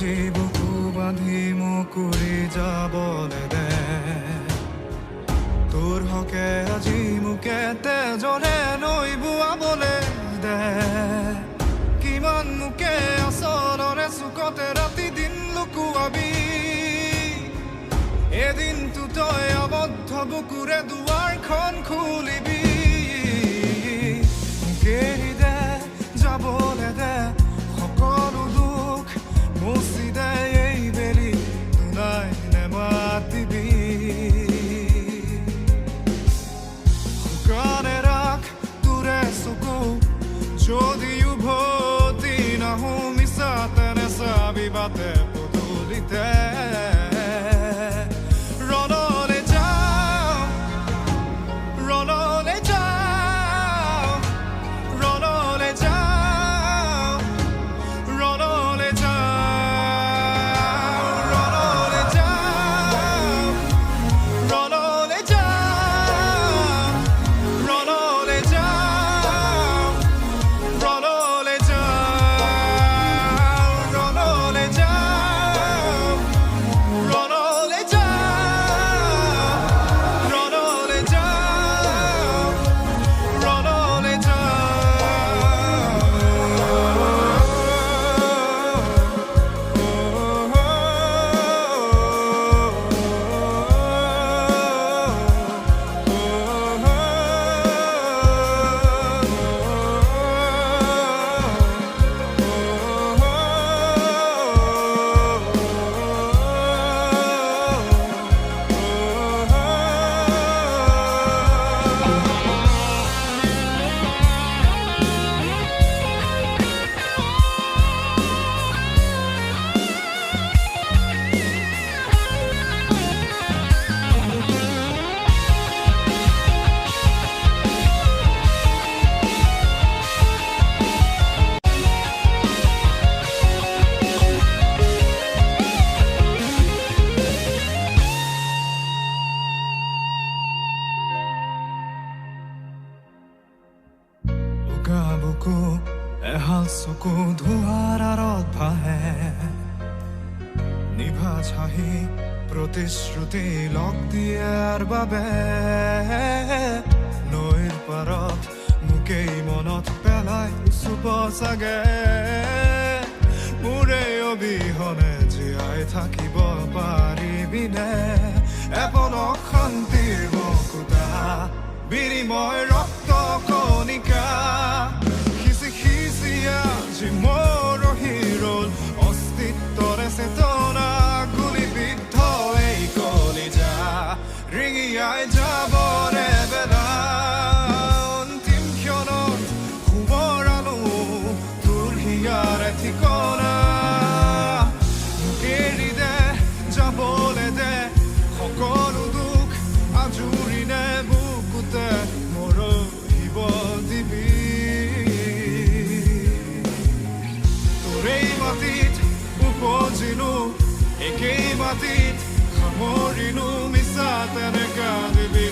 আজি বুকু বান্ধি মোক উৰি যাবলৈ দে তোৰ হকে আজি মোকে তেজৰে নৈ বোৱাবলৈ দে কিমান মোকে আচলৰে চুকতে ৰাতি দিন লুকুৱাবি এদিনটো তই আবদ্ধ বুকুৰে দুৱাৰখন খুলিবি মোকে এৰি দে যাবলৈ দে সকলো দুখ মুচি দে এই বেলি দুনাই নেমাতিবি শুকানে ৰাখ তোৰে চকু যদি উভতি নাহো মিছাতে নেচাবি বাটে পদূলিতে বুকু এহাল চকু ধোঁৱাৰ আঁৰত ভাহে নিভাজ হাঁহি প্ৰতিশ্ৰুতি লগ দিয়াৰ বাবে নৈৰ পাৰত মোকেই মনত পেলাই চুপ চাগে মোৰে অবিহনে জীয়াই থাকিব পাৰিবিনে এপলক শান্তিৰ বকুতা বিনিময় ৰক্ত কণিকা আজি মোৰ হিৰল অস্তিত্বৰে চেতনা গুলিবিদ্ধ এই কলিজা ৰিঙিয়াই যাবৰে বেলা অন্তিম ক্ষণত শুবৰালো তোৰ হিয়াৰে ঠিকনা এৰি দে যাবলৈ দে সকলো দুখ আজুৰি নে বুকুতে মৰহিব দিবি উপজিলো একেই মাটিত সামৰিলো মিছা তেনেকা দিবি